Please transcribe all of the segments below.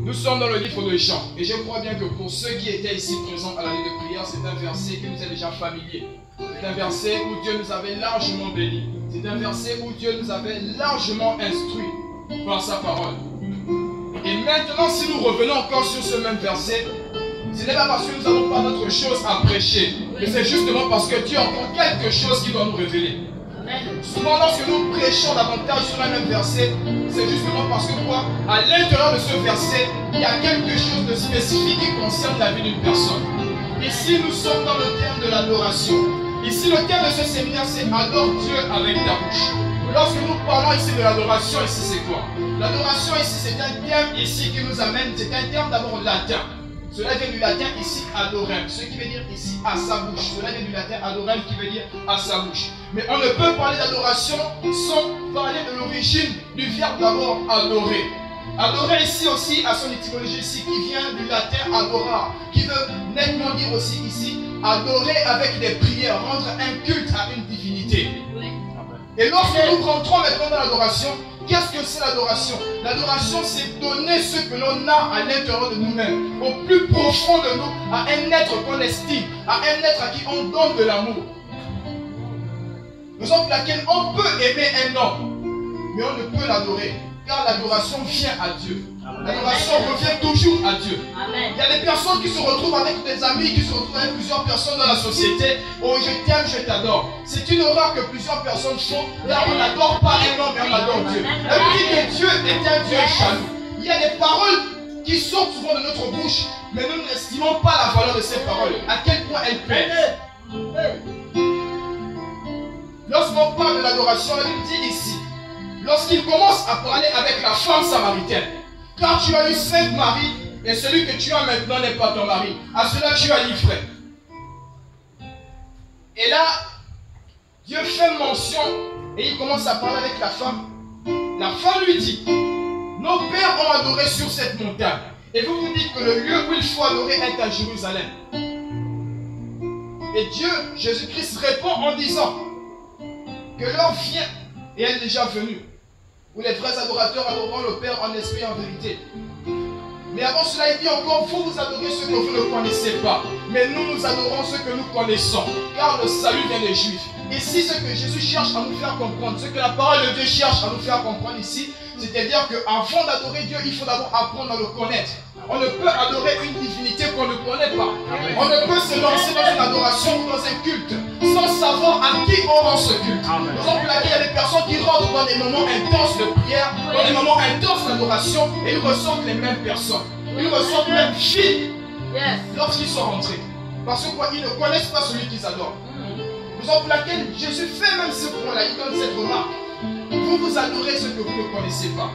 Nous sommes dans le livre de Jean et je crois bien que pour ceux qui étaient ici présents à la nuit de prière, c'est un verset qui nous est déjà familier. C'est un verset où Dieu nous avait largement bénis. C'est un verset où Dieu nous avait largement instruits par sa parole. Et maintenant, si nous revenons encore sur ce même verset, ce n'est pas parce que nous n'avons pas d'autre chose à prêcher, mais c'est justement parce que Dieu a encore quelque chose qui doit nous révéler. Souvent, lorsque nous prêchons davantage sur un même verset, c'est justement parce que quoi? À l'intérieur de ce verset, il y a quelque chose de spécifique qui concerne la vie d'une personne. Ici, nous sommes dans le terme de l'adoration. Ici, le thème de ce séminaire, c'est adore Dieu avec ta bouche. Lorsque nous parlons ici de l'adoration, ici c'est quoi? L'adoration ici, c'est un terme ici qui nous amène, c'est un terme d'abord latin. Cela vient du latin ici adorem, ce qui veut dire ici à sa bouche. Cela vient du latin adorem qui veut dire à sa bouche. Mais on ne peut parler d'adoration sans parler de l'origine du verbe d'abord adorer. Adorer ici aussi à son étymologie ici qui vient du latin adora, qui veut nettement dire aussi ici adorer avec des prières, rendre un culte à une divinité. Et lorsque nous rentrons maintenant dans l'adoration, qu'est-ce que c'est l'adoration? L'adoration, c'est donner ce que l'on a à l'intérieur de nous-mêmes, au plus profond de nous, à un être qu'on estime, à un être à qui on donne de l'amour. Raison pour laquelle on peut aimer un homme, mais on ne peut l'adorer, car l'adoration vient à Dieu. L'adoration revient toujours à Dieu. Amen. Il y a des personnes qui se retrouvent avec des amis, qui se retrouvent avec plusieurs personnes dans la société. Oh, je t'aime, je t'adore. C'est une erreur que plusieurs personnes font. Là, on n'adore pas un homme, mais on adore Dieu. Elle dit que Dieu est un Dieu jaloux. Il y a des paroles qui sortent souvent de notre bouche, mais nous n'estimons pas la valeur de ces paroles. À quel point elles pèsent. Lorsqu'on parle de l'adoration, la Bible dit ici, lorsqu'il commence à parler avec la femme samaritaine, car tu as eu 5 maris, et celui que tu as maintenant n'est pas ton mari. À cela tu as livré. Et là, Dieu fait mention, et il commence à parler avec la femme. La femme lui dit, nos pères ont adoré sur cette montagne. Et vous vous dites que le lieu où il faut adorer est à Jérusalem. Et Dieu, Jésus-Christ, répond en disant que l'heure vient, et elle est déjà venue, où les vrais adorateurs adoreront le Père en esprit et en vérité. Mais avant cela, il dit encore, vous adorez ce que vous ne connaissez pas. Mais nous adorons ce que nous connaissons, car le salut vient des Juifs. Ici, ce que Jésus cherche à nous faire comprendre, ce que la parole de Dieu cherche à nous faire comprendre ici, c'est-à-dire qu'avant d'adorer Dieu, il faut d'abord apprendre à le connaître. On ne peut adorer une divinité qu'on ne connaît pas. On ne peut se lancer dans une adoration ou dans un culte sans savoir à qui on rend ce culte. Par exemple, il y a des personnes qui rentrent dans des moments intenses de prière, dans des moments intenses d'adoration, et ils ressentent les mêmes personnes. Ils ressentent le même fil lorsqu'ils sont rentrés. Parce que quoi, ils ne connaissent pas celui qu'ils adorent. Raison pour laquelle Jésus fait même ce point-là, il donne cette remarque. Vous adorez ce que vous ne connaissez pas.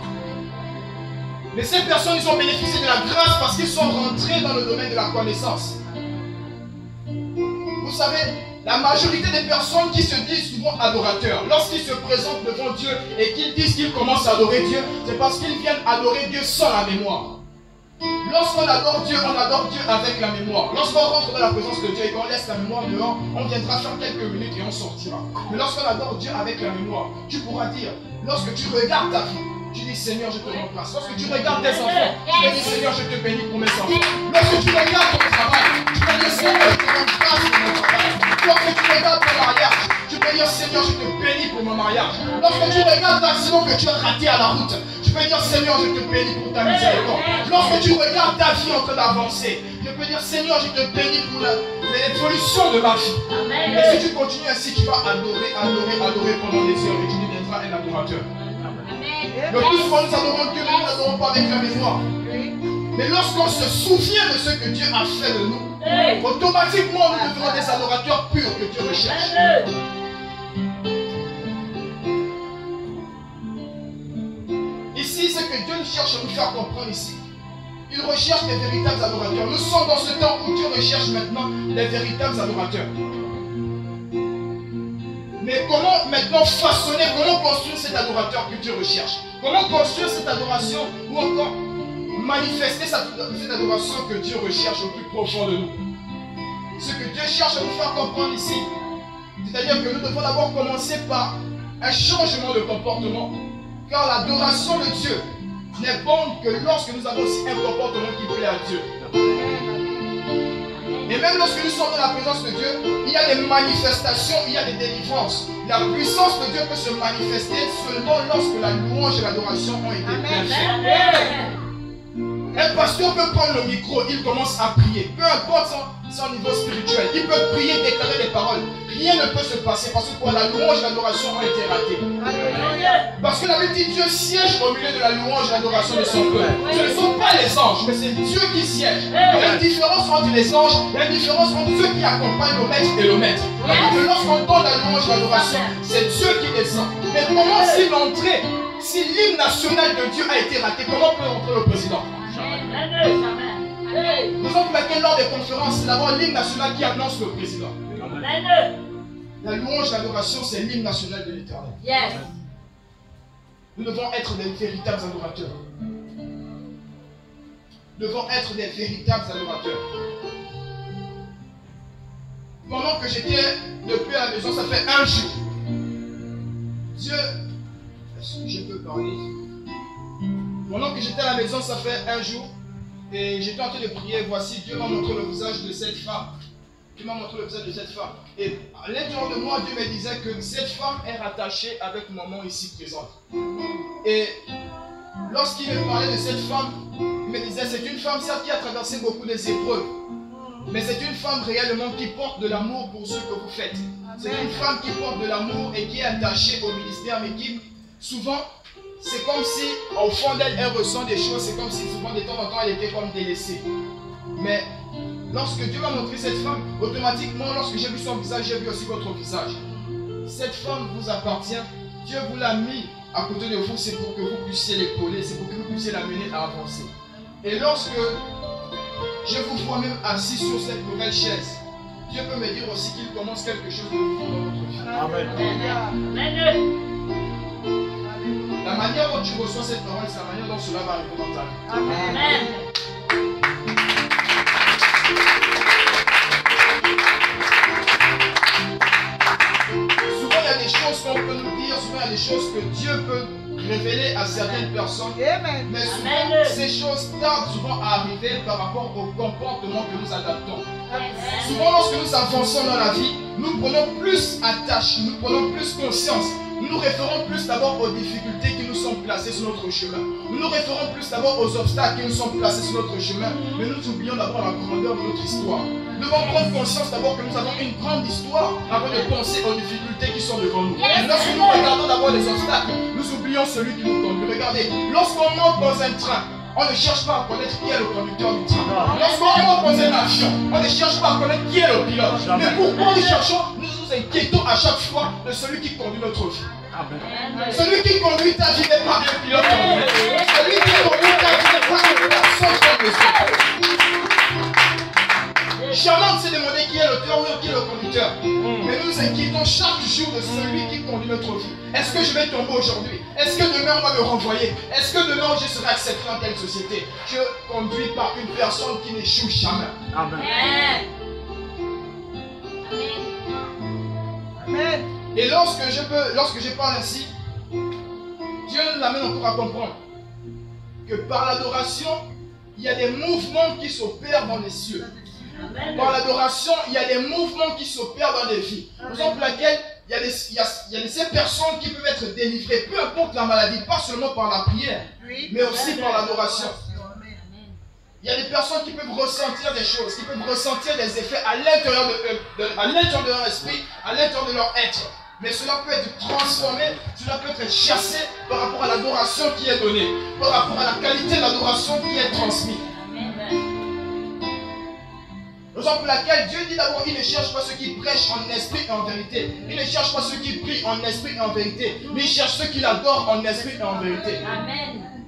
Mais ces personnes, ils ont bénéficié de la grâce parce qu'ils sont rentrés dans le domaine de la connaissance. Vous savez, la majorité des personnes qui se disent souvent adorateurs, lorsqu'ils se présentent devant Dieu et qu'ils disent qu'ils commencent à adorer Dieu, c'est parce qu'ils viennent adorer Dieu sans la mémoire. Lorsqu'on adore Dieu avec la mémoire. Lorsqu'on rentre dans la présence de Dieu et qu'on laisse la mémoire dehors, on viendra faire quelques minutes et on sortira. Mais lorsqu'on adore Dieu avec la mémoire, tu pourras dire, lorsque tu regardes ta vie, tu dis Seigneur, je te rends grâce. Lorsque tu regardes tes enfants, tu vas dire Seigneur, je te bénis pour mes enfants. Lorsque tu regardes ton travail, tu vas dire Seigneur, je te rends grâce pour mon travail. Lorsque tu regardes ton mariage, tu peux dire Seigneur, je te bénis pour mon mariage. Lorsque tu regardes l'accident que tu as raté à la route, tu peux dire Seigneur, je te bénis pour ta miséricorde. Lorsque tu regardes ta vie en train d'avancer, je peux dire Seigneur, je te bénis pour l'évolution de ma vie. Et si tu continues ainsi, tu vas adorer pendant des heures et tu deviendras un adorateur. Le plus souvent nous adorons Dieu, mais nous n'adorons pas avec la mémoire. Mais lorsqu'on se souvient de ce que Dieu a fait de nous, automatiquement nous devenons des adorateurs purs que Dieu recherche. Ici, ce que Dieu cherche à nous faire comprendre ici, il recherche des véritables adorateurs. Nous sommes dans ce temps où Dieu recherche maintenant des véritables adorateurs. Mais comment maintenant façonner, comment construire cet adorateur que Dieu recherche? Comment construire cette adoration ou encore manifester cette adoration que Dieu recherche au plus profond de nous? Ce que Dieu cherche à nous faire comprendre ici, c'est-à-dire que nous devons d'abord commencer par un changement de comportement, car l'adoration de Dieu n'est bon que lorsque nous avons aussi un comportement qui plaît à Dieu. Et même lorsque nous sommes dans la présence de Dieu, il y a des manifestations, il y a des délivrances. La puissance de Dieu peut se manifester seulement lorsque la louange et l'adoration ont été bien faites. Un pasteur peut prendre le micro, il commence à prier. Peu importe son niveau spirituel, il peut prier, déclarer des paroles. Rien ne peut se passer parce que pour la louange et l'adoration ont été ratées. Parce que la Bible dit Dieu siège au milieu de la louange et l'adoration de son peuple. Ce ne sont pas les anges, mais c'est Dieu qui siège. Il y a une différence entre les anges, il y a une différence entre ceux qui accompagnent le maître et le maître. Donc lorsqu'on donne la louange et l'adoration, c'est Dieu qui descend. Mais comment s'il entrait, si l'hymne national de Dieu a été raté, comment peut entrer le président? Raison pour laquelle lors des conférences, c'est d'abord l'hymne national qui annonce le président. La louange, l'adoration, c'est l'hymne national de l'Éternel. Yes. Nous devons être des véritables adorateurs. Nous devons être des véritables adorateurs. Pendant que j'étais depuis à la maison, ça fait un jour. Dieu, est-ce que je peux parler? Pendant que j'étais à la maison, ça fait un jour. Et j'étais en train de prier. Voici, Dieu m'a montré le visage de cette femme. Dieu m'a montré le visage de cette femme. Et à l'intérieur de moi, Dieu me disait que cette femme est rattachée avec maman ici présente. Et lorsqu'il me parlait de cette femme, il me disait c'est une femme certes qui a traversé beaucoup d'épreuves. Mais c'est une femme réellement qui porte de l'amour pour ce que vous faites. C'est une femme qui porte de l'amour et qui est attachée au ministère, mais qui souvent, c'est comme si au fond d'elle, elle ressent des choses. C'est comme si souvent de temps en temps, elle était comme délaissée. Mais lorsque Dieu m'a montré cette femme, automatiquement, lorsque j'ai vu son visage, j'ai vu aussi votre visage. Cette femme vous appartient. Dieu vous l'a mis à côté de vous, c'est pour que vous puissiez l'épauler, c'est pour que vous puissiez l'amener à avancer. Et lorsque je vous vois même assis sur cette nouvelle chaise, Dieu peut me dire aussi qu'il commence quelque chose de nouveau dans votre vie. Amen. La manière dont tu reçois cette parole, c'est la manière dont cela va arriver dans ta vie. Amen. Souvent, il y a des choses qu'on peut nous dire, souvent, il y a des choses que Dieu peut révéler à certaines personnes. Mais souvent, ces choses tardent souvent à arriver par rapport au comportement que nous adaptons. Souvent, lorsque nous avançons dans la vie, nous prenons plus attache, nous prenons plus conscience. Nous nous référons plus d'abord aux difficultés qui nous sont placées sur notre chemin. Nous nous référons plus d'abord aux obstacles qui nous sont placés sur notre chemin. Mais nous oublions d'abord la grandeur de notre histoire. Nous devons prendre conscience d'abord que nous avons une grande histoire avant de penser aux difficultés qui sont devant nous. Et lorsque nous regardons d'abord les obstacles, nous oublions celui qui nous conduit. Regardez, lorsqu'on monte dans un train, on ne cherche pas à connaître qui est le conducteur du train. Lorsqu'on monte dans un avion, on ne cherche pas à connaître qui est le pilote. Mais pourquoi nous cherchons, nous nous inquiétons à chaque fois de celui qui conduit notre vie. Celui qui conduit ta vie n'est pas un pilote. Celui qui conduit ta vie n'est pas une personne comme les autres. Jamais on ne s'est demandé qui est l'auteur ou qui est le conducteur. Mais nous nous inquiétons chaque jour de celui qui conduit notre vie. Est-ce que je vais tomber aujourd'hui? Est-ce que demain on va me renvoyer? Est-ce que demain je serai accepté dans telle société? Je conduis par une personne qui n'échoue jamais. Amen. Amen. Et lorsque je parle ainsi, Dieu nous amène encore à comprendre que par l'adoration, il y a des mouvements qui s'opèrent dans les cieux. Par l'adoration, il y a des mouvements qui s'opèrent dans les vies. Raison pour laquelle il y a ces personnes qui peuvent être délivrées, peu importe la maladie, pas seulement par la prière, mais aussi par l'adoration. Il y a des personnes qui peuvent ressentir des choses, qui peuvent ressentir des effets à l'intérieur de leur esprit, à l'intérieur de leur être. Mais cela peut être transformé, cela peut être chassé par rapport à l'adoration qui est donnée, par rapport à la qualité de l'adoration qui est transmise. Raison pour laquelle Dieu dit d'abord, il ne cherche pas ceux qui prêchent en esprit et en vérité. Il ne cherche pas ceux qui prient en esprit et en vérité. Mais il cherche ceux qui l'adorent en esprit et en vérité. Amen.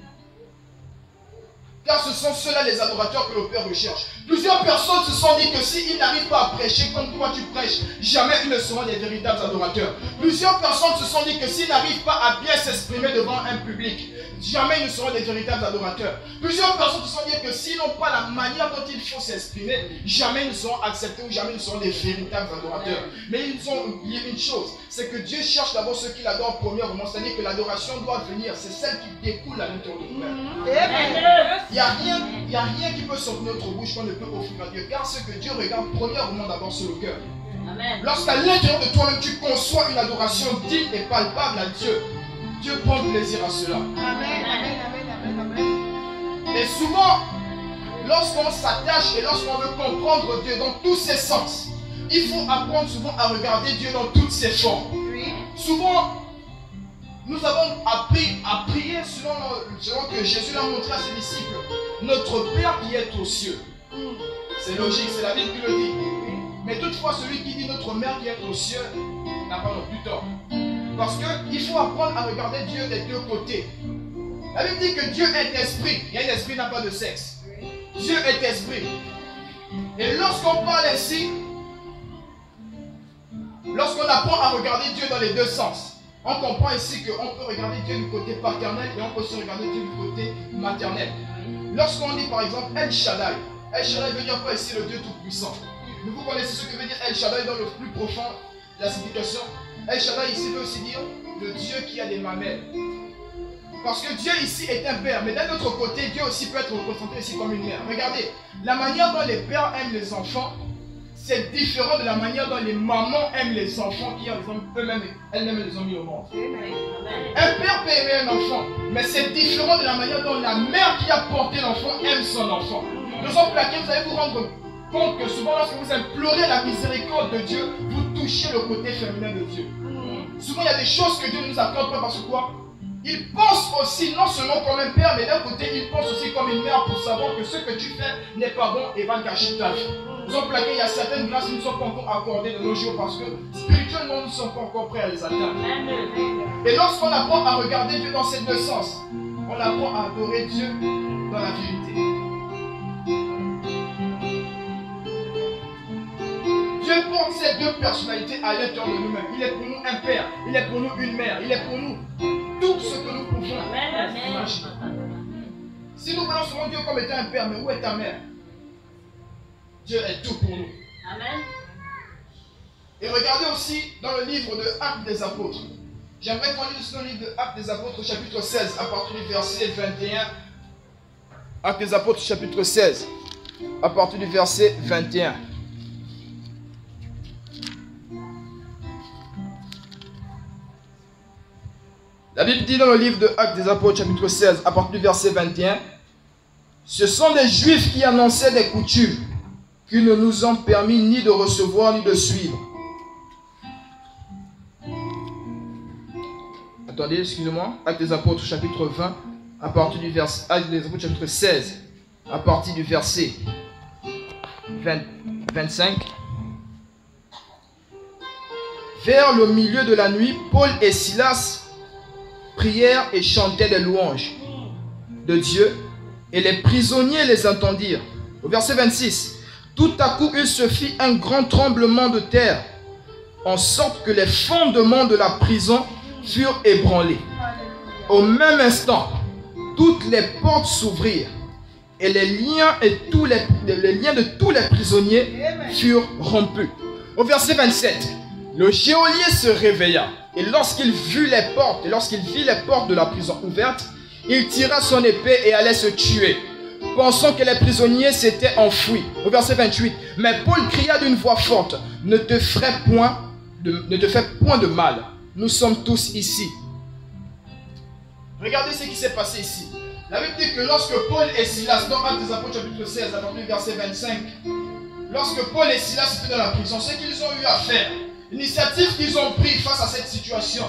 Car ce sont ceux-là les adorateurs que le Père recherche. Plusieurs personnes se sont dit que s'ils n'arrivent pas à prêcher comme toi tu prêches, jamais ils ne seront des véritables adorateurs. Plusieurs personnes se sont dit que s'ils n'arrivent pas à bien s'exprimer devant un public, jamais ils ne seront des véritables adorateurs. Plusieurs personnes se sont dit que s'ils n'ont pas la manière dont il faut s'exprimer, jamais ils ne seront acceptés ou jamais ils ne seront des véritables adorateurs. Mais ils ont oublié une chose, c'est que Dieu cherche d'abord ceux qui l'adorent premièrement, c'est-à-dire que l'adoration doit venir, c'est celle qui découle à l'intérieur de nous-mêmes. Il n'y a rien qui peut sortir de notre bouche qu'on ne peut offrir à Dieu, car ce que Dieu regarde premièrement d'abord sur le cœur. Lorsqu'à l'intérieur de toi-même tu conçois une adoration digne et palpable à Dieu, Dieu prend plaisir à cela. Et souvent, lorsqu'on s'attache et lorsqu'on veut comprendre Dieu dans tous ses sens, il faut apprendre souvent à regarder Dieu dans toutes ses formes. Souvent, nous avons appris à prier selon que Jésus l'a montré à ses disciples. Notre Père qui est aux cieux. C'est logique, c'est la Bible qui le dit. Mais toutefois, celui qui dit notre Mère qui est aux cieux n'a pas non plus tort. Parce qu'il faut apprendre à regarder Dieu des deux côtés. La Bible dit que Dieu est esprit. Et un esprit n'a pas de sexe. Dieu est esprit. Et lorsqu'on parle ainsi, lorsqu'on apprend à regarder Dieu dans les deux sens, on comprend ici qu'on peut regarder Dieu du côté paternel et on peut aussi regarder Dieu du côté maternel. Lorsqu'on dit par exemple El Shaddai, El Shaddai veut dire quoi ici, le Dieu Tout-Puissant. Vous connaissez ce que veut dire El Shaddai dans le plus profond de la signification. El Shaddai ici veut aussi dire le Dieu qui a des mamelles. Parce que Dieu ici est un père, mais d'un autre côté, Dieu aussi peut être représenté ici comme une mère. Regardez, la manière dont les pères aiment les enfants, c'est différent de la manière dont les mamans aiment les enfants qui elles-mêmes les ont mis au monde. Un père peut aimer un enfant, mais c'est différent de la manière dont la mère qui a porté l'enfant aime son enfant. Raison pour laquelle vous allez vous rendre compte que souvent lorsque vous implorez la miséricorde de Dieu, vous touchez le côté féminin de Dieu. Souvent il y a des choses que Dieu ne nous accorde pas parce que quoi? Il pense aussi non seulement comme un père, mais d'un côté il pense aussi comme une mère pour savoir que ce que tu fais n'est pas bon et va gâcher ta vie. Raison pour laquelle il y a certaines grâces qui ne sont pas encore accordées de nos jours parce que spirituellement nous ne sommes pas encore prêts à les atteindre. Et lorsqu'on apprend à regarder Dieu dans ces deux sens, on apprend à adorer Dieu dans la vérité. Dieu porte ces deux personnalités à l'intérieur de nous-mêmes. Il est pour nous un père, il est pour nous une mère, il est pour nous tout ce que nous pouvons imaginer. Si nous voulons souvent Dieu comme étant un père, mais où est ta mère? Dieu est tout pour nous. Amen. Et regardez aussi dans le livre de Actes des Apôtres. J'aimerais qu'on lise dans le livre de Actes des Apôtres, chapitre 16, à partir du verset 21. Actes des Apôtres, chapitre 16, à partir du verset 21. La Bible dit dans le livre de Actes des Apôtres, chapitre 16, à partir du verset 21, ce sont des Juifs qui annonçaient des coutumes qui ne nous ont permis ni de recevoir ni de suivre. Attendez, excusez-moi. Actes des Apôtres, chapitre 20, à partir du verset... Actes des Apôtres, chapitre 16, à partir du verset 25. Vers le milieu de la nuit, Paul et Silas prièrent et chantaient des louanges de Dieu, et les prisonniers les entendirent. Au verset 26. Tout à coup, il se fit un grand tremblement de terre, en sorte que les fondements de la prison furent ébranlés. Au même instant, toutes les portes s'ouvrirent, et les liens de tous les prisonniers furent rompus. Au verset 27, le geôlier se réveilla, et lorsqu'il vit les portes de la prison ouvertes, il tira son épée et allait se tuer, pensant que les prisonniers s'étaient enfuis. Au verset 28, mais Paul cria d'une voix forte, ne te fais point de mal, nous sommes tous ici. Regardez ce qui s'est passé ici. La Bible dit que lorsque Paul et Silas, dans Actes des Apôtres chapitre 16, à partir du verset 25, lorsque Paul et Silas étaient dans la prison, ce qu'ils ont eu à faire, l'initiative qu'ils ont prise face à cette situation,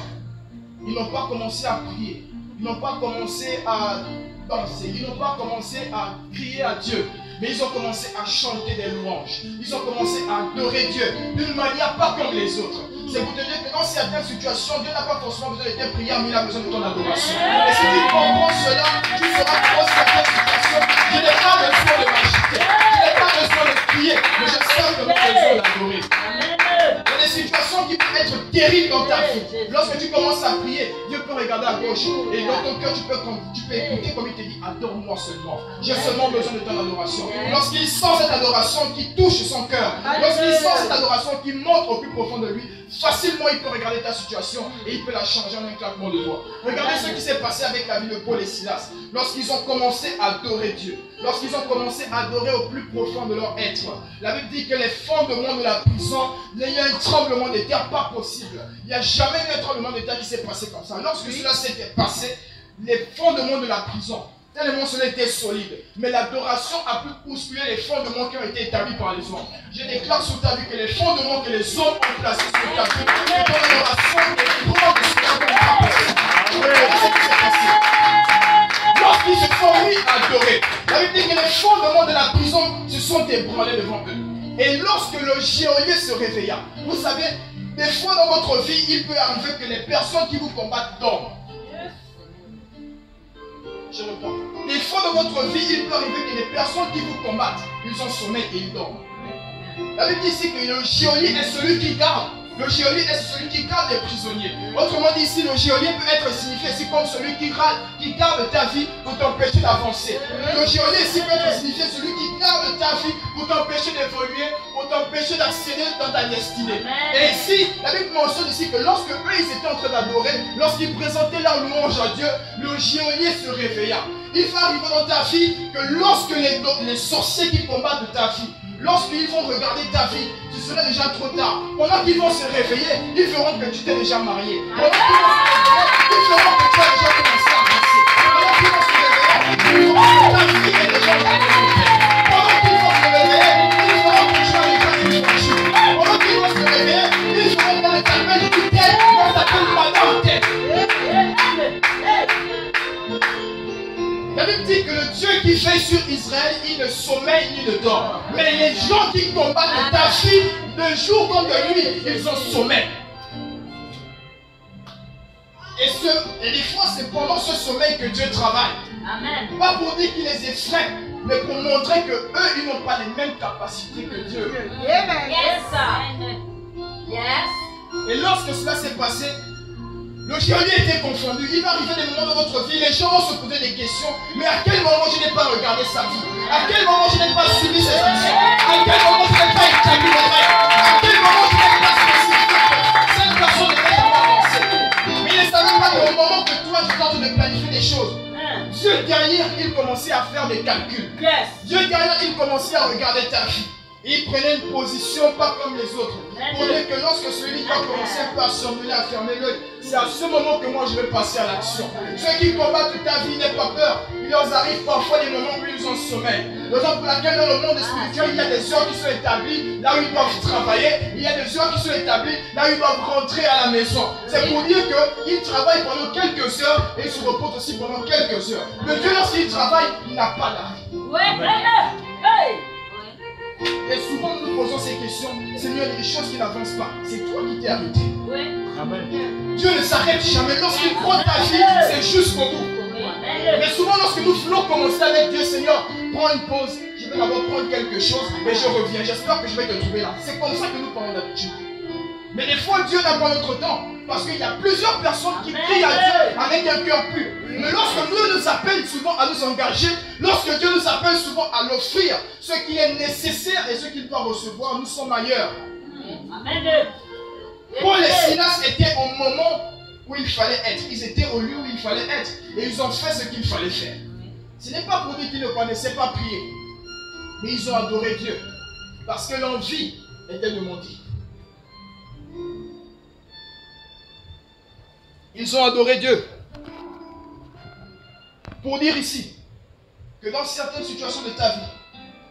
ils n'ont pas commencé à prier, ils n'ont pas commencé à danser, ils n'ont pas commencé à crier à Dieu, mais ils ont commencé à chanter des louanges. Ils ont commencé à adorer Dieu d'une manière pas comme les autres. C'est pour te dire que dans certaines situations, Dieu n'a pas forcément besoin de tes prières, mais il a besoin de ton adoration. Et si tu comprends cela, tu sauras que dans certaines situations, je n'ai pas besoin de m'agiter. Je n'ai pas besoin prier, mais j'espère que nous devons l'adorer. Il y a des situations qui peuvent être terribles dans ta vie. Lorsque tu commences à prier, Dieu peut regarder à gauche et dans ton cœur, tu peux écouter comme il te dit, adore-moi seulement. J'ai seulement besoin de ton adoration. Lorsqu'il sent cette adoration qui touche son cœur, lorsqu'il sent cette adoration qui monte au plus profond de lui, facilement il peut regarder ta situation et il peut la changer en un claquement de doigts. Regardez ce qui s'est passé avec la vie de Paul et Silas. Lorsqu'ils ont commencé à adorer Dieu, lorsqu'ils ont commencé à adorer au plus profond de leur être, la Bible dit que les fondements de la prison, il y a eu un tremblement de terre, pas possible. Il n'y a jamais eu un tremblement de terre qui s'est passé comme ça. Lorsque cela s'était passé, les fondements de la prison, tellement cela était solide. Mais l'adoration a pu bousculer les fondements qui ont été établis par les hommes. Je déclare sur ta vie que les fondements que les hommes ont placés sur ta vie, ton adoration est grande de ce qu'on a passé. Lorsqu'ils se sont mis à adorer, la Bible dit que les fondements de la prison se sont ébranlés devant eux. Et lorsque le geôlier se réveilla, vous savez, des fois dans votre vie, il peut arriver que les personnes qui vous combattent dorment. Je reprends. Des fois dans votre vie, il peut arriver que les personnes qui vous combattent, ils ont sommeil et ils dorment. La Bible dit ici que le geôlier est celui qui garde. Le geôlier est celui qui garde les prisonniers. Autrement dit ici, le geôlier peut être signifié ici comme celui qui garde ta vie pour t'empêcher d'avancer. Le geôlier ici peut être signifié celui qui garde ta vie pour t'empêcher d'évoluer, pour t'empêcher d'accéder dans ta destinée. Et ici, la Bible mentionne ici que lorsque eux ils étaient en train d'adorer, lorsqu'ils présentaient leur louange à Dieu, le geôlier se réveilla. Il va arriver dans ta vie que lorsque les sorciers qui combattent ta vie, lorsqu'ils vont regarder ta vie, ce sera déjà trop tard. Pendant qu'ils vont se réveiller, ils verront que tu t'es déjà marié. Pendant qu'ils vont se réveiller, ils verront que tu as déjà commencé à avancer. Pendant qu'ils vont se réveiller, ils verront que ta vie est déjà développée. Pendant qu'ils vont se réveiller, ils verront que tu as déjà une voiture. Pendant qu'ils vont se réveiller, ils verront qu'on t'appelle Tite, on t'appelle Madame Tête. La Bible dit que le Dieu qui veille sur Israël, il ne sommeille ni ne dort. Mais les gens qui combattent ta vie, de jour comme de nuit, ils ont sommeil. Et des fois, c'est pendant ce sommeil que Dieu travaille. Amen. Pas pour dire qu'il les effraie, mais pour montrer qu'eux, ils n'ont pas les mêmes capacités que Dieu. Yes, yes. Et lorsque cela s'est passé, le geôlier était confondu. Il va arriver des moments dans votre vie, les gens vont se poser des questions. Mais à quel moment je n'ai pas regardé sa vie? À quel moment je n'ai pas suivi ses actions? À quel moment je n'ai pas établi les règles? À quel moment je n'ai pas spécifié que cette personne devait avoir avancé? Mais il ne savait pas qu'au moment que toi tu tentes de planifier des choses, Dieu derrière, il commençait à faire des calculs. Dieu derrière, il commençait à regarder ta vie. Il prenait une position pas comme les autres. Pour dire que lorsque celui qui a commencé un peu à surveiller, à fermer l'œil, c'est à ce moment que moi je vais passer à l'action. Ceux qui combattent ta vie, n'aient pas peur. Il leur arrive parfois des moments où ils ont sommeil. Raison pour laquelle dans le monde spirituel, il y a des heures qui sont établies là où ils doivent travailler. Il y a des heures qui sont établies là où ils doivent rentrer à la maison. C'est pour dire qu'ils travaillent pendant quelques heures et ils se reposent aussi pendant quelques heures. Mais Dieu, lorsqu'il travaille, il n'a pas d'arrêt. Et souvent nous nous posons ces questions. Seigneur, il y a des choses qui n'avancent pas. C'est toi qui t'es arrêté. Amen. Dieu ne s'arrête jamais. Lorsqu'il prend ta vie, c'est jusqu'au bout. Mais souvent lorsque nous voulons commencer avec Dieu, Seigneur, prends une pause. Je vais d'abord prendre quelque chose et je reviens. J'espère que je vais te trouver là. C'est comme ça que nous parlons d'habitude. Mais des fois, Dieu n'a pas notre temps. Parce qu'il y a plusieurs personnes qui crient à Dieu avec un cœur pur. Mais lorsque Dieu nous appelle souvent à nous engager, lorsque Dieu nous appelle souvent à l'offrir, ce qui est nécessaire et ce qu'il doit recevoir, nous sommes ailleurs. Amen. Paul et Silas étaient au moment où il fallait être. Ils étaient au lieu où il fallait être. Et ils ont fait ce qu'il fallait faire. Ce n'est pas pour dire qu'ils ne connaissaient pas prier. Mais ils ont adoré Dieu. Parce que l'envie était de monter. Ils ont adoré Dieu. Pour dire ici que dans certaines situations de ta vie,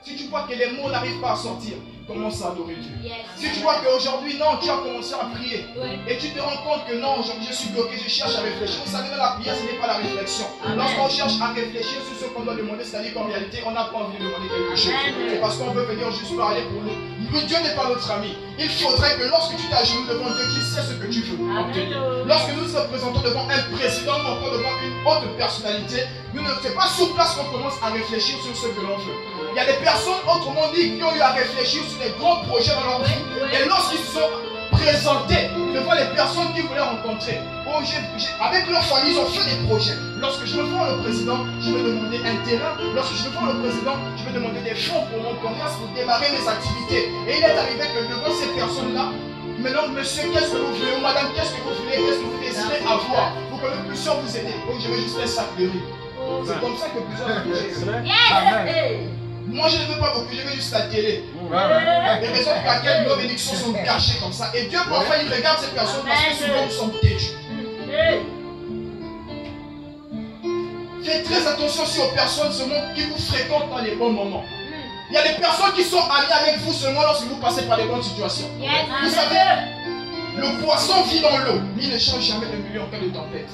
si tu vois que les mots n'arrivent pas à sortir, commence à adorer Dieu. Si tu vois qu'aujourd'hui, non, tu as commencé à prier et tu te rends compte que non, aujourd'hui je suis bloqué, je cherche à réfléchir. Vous savez, dans la prière, ce n'est pas la réflexion. Lorsqu'on cherche à réfléchir sur ce qu'on doit demander, c'est-à-dire qu'en réalité, on n'a pas envie de demander quelque chose. C'est parce qu'on veut venir juste parler pour nous. Dieu n'est pas notre ami. Il faudrait que lorsque tu t'agenouilles devant Dieu, tu sais ce que tu veux obtenir. Lorsque nous nous présentons devant un président ou encore devant une haute personnalité, ce n'est pas sur place qu'on commence à réfléchir sur ce que l'on veut. Il y a des personnes, autrement dit, qui ont eu à réfléchir sur des grands projets dans leur vie. Et lorsqu'ils se sont présentés devant les personnes qu'ils voulaient rencontrer, avec leur famille, ils ont fait des projets. Lorsque je vais voir le président, je vais demander un terrain. Lorsque je vais voir le président, je vais demander des fonds pour mon commerce, pour démarrer mes activités. Et il est arrivé que devant ces personnes-là, maintenant, monsieur, qu'est-ce que vous voulez? Ou madame, qu'est-ce que vous voulez? Qu'est-ce que vous désirez avoir pour que nous puissions vous aider? Donc, je vais juste un sac de riz. C'est comme ça que plusieurs ont bougé. Moi, je ne veux pas beaucoup, je veux juste la télé. Les raisons pour lesquelles nos bénédictions sont cachées comme ça. Et Dieu, parfois, il regarde ces personnes parce que souvent, nous sommes têtus. Faites très attention aussi aux personnes seulement qui vous fréquentent dans les bons moments. Il y a des personnes qui sont amies avec vous seulement lorsque vous passez par des bonnes situations. Vous savez, le poisson vit dans l'eau, mais il ne change jamais de milieu en cas de tempête.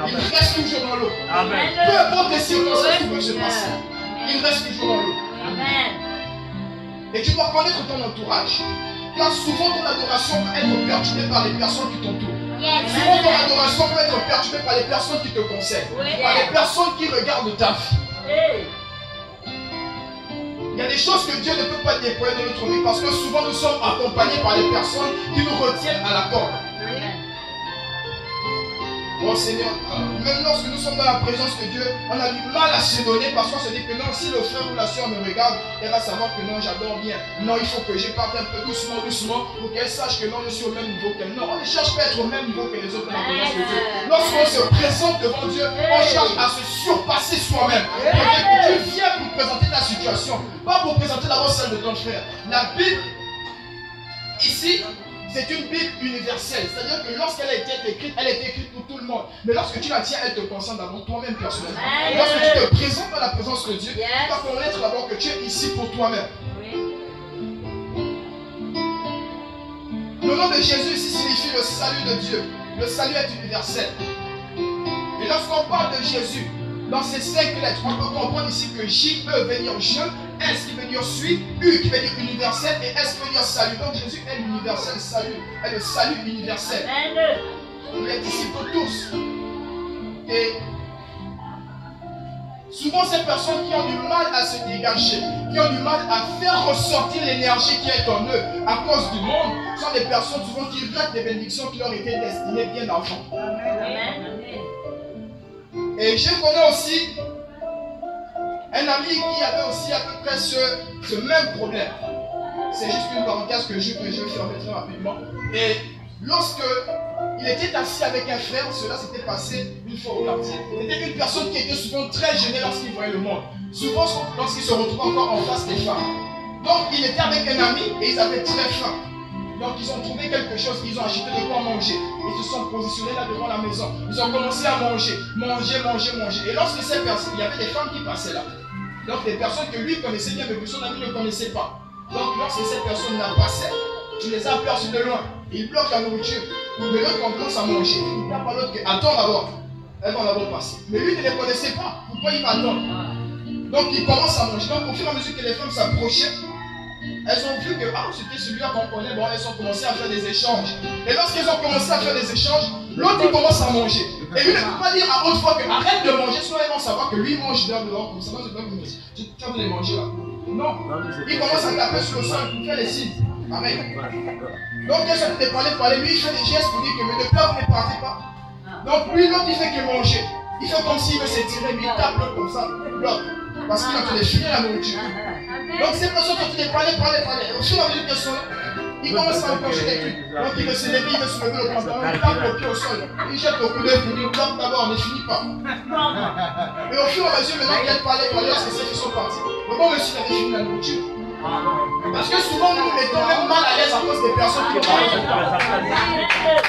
Il reste toujours dans l'eau. Peu importe les circonstances qui peuvent se passer, il reste toujours dans l'eau. Et tu dois connaître ton entourage. Car souvent ton adoration va être perturbée par les personnes qui t'entourent. Souvent ton adoration peut être perturbée par les personnes qui te conseillent, par les personnes qui regardent ta vie. Il y a des choses que Dieu ne peut pas déployer dans notre vie parce que souvent nous sommes accompagnés par des personnes qui nous retiennent à la corde. Oh Seigneur, même lorsque nous sommes dans la présence de Dieu, on a du mal à se donner parce qu'on se dit que non, si le frère ou la soeur me regarde, elle va savoir que non, j'adore bien. Non, il faut que je parte un peu doucement pour qu'elle sache que non, je suis au même niveau qu'elle. Non, on ne cherche pas à être au même niveau que les autres dans la présence de Dieu. Lorsqu'on se présente devant Dieu, on cherche à se surpasser soi-même. Tu viens pour présenter ta situation, pas pour présenter d'abord celle de ton frère. La Bible, ici, c'est une Bible universelle. C'est-à-dire que lorsqu'elle a été écrite, elle a été écrite pour tout le monde. Mais lorsque tu la tiens, elle te concerne d'abord toi-même personnellement. Lorsque tu te présentes dans la présence de Dieu, tu dois connaître d'abord que tu es ici pour toi-même. Le nom de Jésus ici signifie le salut de Dieu. Le salut est universel. Et lorsqu'on parle de Jésus, dans ces 5 lettres, on peut comprendre ici que J veut venir je, S qui veut dire suis, U qui veut dire universel et S qui veut dire salut. Donc Jésus est l'universel salut, est le salut universel. Il est ici pour tous. Et souvent ces personnes qui ont du mal à se dégager, qui ont du mal à faire ressortir l'énergie qui est en eux à cause du monde, sont des personnes souvent qui ratent des bénédictions qui leur étaient destinées bien avant. Et je connais aussi un ami qui avait aussi à peu près ce même problème. C'est juste une parenthèse que je vais fermer très rapidement. Et lorsque il était assis avec un frère, cela s'était passé une fois au quartier. C'était une personne qui était souvent très gênée lorsqu'il voyait le monde. Souvent lorsqu'il se retrouvait encore en face des femmes. Donc il était avec un ami et ils avaient très faim. Donc ils ont trouvé quelque chose, ils ont acheté de quoi manger. Ils se sont positionnés là devant la maison. Ils ont commencé à manger. Et lorsque ces personnes, il y avait des femmes qui passaient là. Donc des personnes que lui connaissait bien, mais que son ami ne connaissait pas. Donc lorsque ces personnes-là passaient, tu les as aperçus de loin. Ils bloquent la nourriture. Mais l'autre commence à manger. Il tape à l'autre que attends d'abord. Elles vont d'abord passer. Mais lui ne les connaissait pas. Pourquoi il va attendre? Donc il commence à manger. Donc au fur et à mesure que les femmes s'approchaient, elles ont vu que c'était celui-là qu'on connaît. Bon, elles ont commencé à faire des échanges. Et lorsqu'elles ont commencé à faire des échanges, l'autre il commence à manger. Et lui ne peut pas dire à haute fois que arrête de manger, sinon elles vont savoir que lui mange dehors comme ça. Tu vas les manger là. Non. Il commence à taper sur le sol pour faire les signes. Amen. Donc elles sont de parler. Lui il fait des gestes pour dire que mais de peur vous ne partez pas. Donc lui l'autre il fait que manger. Il fait comme s'il veut s'étirer, mais il tape l'autre comme ça. L'autre. Parce qu'il a fait finir la nourriture. Donc ces personnes continuent de parler. Au fur et à mesure qu'elles sont là, il commence à enclencher des trucs. Donc il veut se lever, il veut se lever le pantalon, il tape le pied au sol. Il jette le coup d'œil pour dire bloque d'abord, ne finit pas. Et au fur et à mesure, maintenant qu'elle parlait, c'est ceux qui sont partis. Le bon monsieur avait fini la nourriture. Parce que souvent nous nous mettons même mal à l'aise à cause des personnes qui parlent.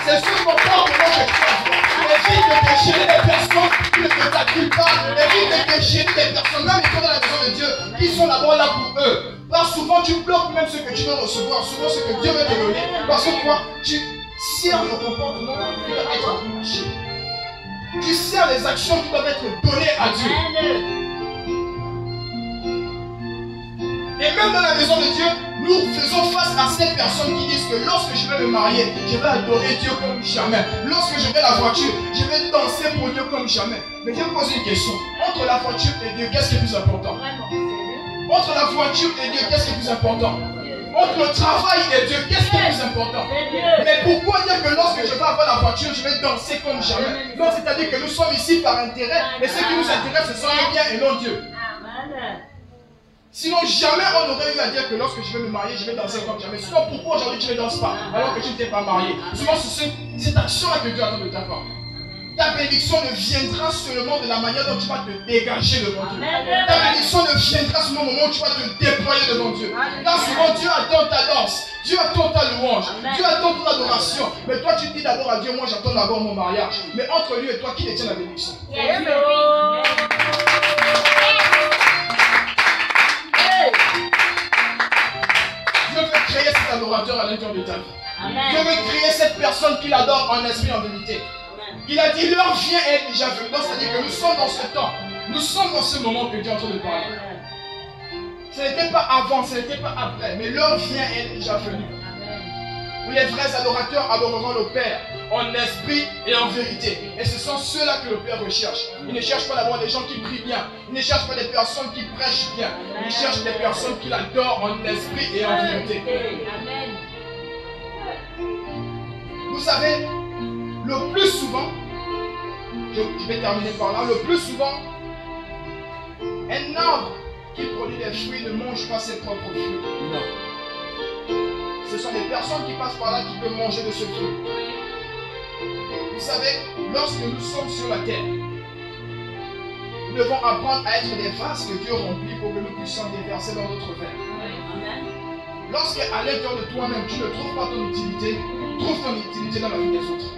C'est sur ton corps que moi je crois. Évite de déchirer des personnes qui ne te t'acculent pas. Évite de déchirer des personnes, même qui sont dans la maison de Dieu, qui sont d'abord là pour eux. Parce que souvent tu bloques même ce que tu veux recevoir, souvent ce que Dieu veut te donner. Parce que toi, tu sers le comportement qui doit être approché. Tu sers les actions qui doivent être données à Dieu. Et même dans la maison de Dieu, nous faisons face à ces personnes qui disent que lorsque je vais me marier, je vais adorer Dieu comme jamais. Lorsque je vais la voiture, je vais danser pour Dieu comme jamais. Mais je me pose une question. Entre la voiture et Dieu, qu'est-ce qui est plus important? Entre la voiture et Dieu, qu'est-ce qui est plus important? Entre le travail et Dieu, qu'est-ce qui est plus important? Mais pourquoi dire que lorsque je vais avoir la voiture, je vais danser comme jamais? Non, c'est-à-dire que nous sommes ici par intérêt, et ce qui nous intéresse, ce sont les biens et non Dieu. Sinon, jamais on aurait eu à dire que lorsque je vais me marier, je vais danser comme jamais. Sinon, pourquoi aujourd'hui tu ne danses pas alors que tu ne t'es pas marié? Souvent, c'est cette action-là que Dieu attend de ta part. Ta bénédiction ne viendra seulement de la manière dont tu vas te dégager devant Dieu. Ta bénédiction ne viendra seulement au moment où tu vas te déployer devant Dieu. Là, souvent, Dieu attend ta danse. Dieu attend ta louange. Dieu attend ton adoration. Mais toi, tu dis d'abord à Dieu, moi j'attends d'abord mon mariage. Mais entre lui et toi, qui détient la bénédiction? Dieu veut créer cet adorateur à l'intérieur de ta vie. Dieu veut créer cette personne qui l'adore en esprit et en vérité. Il a dit, l'heure vient et est déjà venue. Donc, c'est-à-dire que nous sommes dans ce temps. Nous sommes dans ce moment que Dieu est en train de parler. Ce n'était pas avant, ce n'était pas après. Mais l'heure vient et est déjà venue. Où les vrais adorateurs adoreront le Père en esprit et en vérité. Et ce sont ceux-là que le Père recherche. Il ne cherche pas d'abord des gens qui prient bien. Il ne cherche pas des personnes qui prêchent bien. Il cherche des personnes qui l'adorent en esprit et en vérité. Vous savez, le plus souvent, je vais terminer par là, le plus souvent, un arbre qui produit des fruits ne mange pas ses propres fruits. Non. Ce sont des personnes qui passent par là qui peuvent manger de ce fruit. Vous savez, lorsque nous sommes sur la terre, nous devons apprendre à être des vases que Dieu remplit pour que nous puissions déverser dans notre verre. Lorsque à l'intérieur de toi-même, tu ne trouves pas ton utilité, trouve ton utilité dans la vie des autres.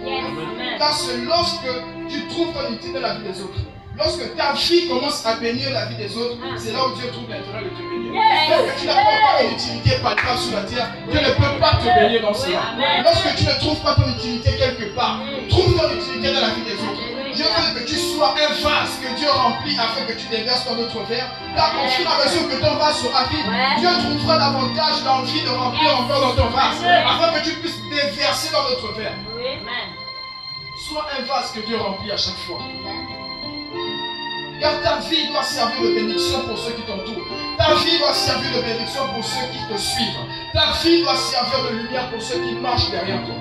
Parce que lorsque tu trouves ton utilité dans la vie des autres, lorsque ta vie commence à bénir la vie des autres, c'est là où Dieu trouve l'intérêt de te bénir. Lorsque tu n'as pas une utilité palpable sur la terre, Dieu ne peut pas te bénir dans cela. Lorsque tu ne trouves pas ton utilité quelque part, trouve ton utilité dans la vie des autres. Dieu veut que tu sois un vase que Dieu remplit afin que tu déverses dans notre verre. Car au fur et à mesure que ton vase sera vide, Dieu trouvera davantage l'envie de remplir encore dans ton vase afin que tu puisses déverser dans notre verre. Sois un vase que Dieu remplit à chaque fois. Car ta vie doit servir de bénédiction pour ceux qui t'entourent. Ta vie doit servir de bénédiction pour ceux qui te suivent. Ta vie doit servir de lumière pour ceux qui marchent derrière toi.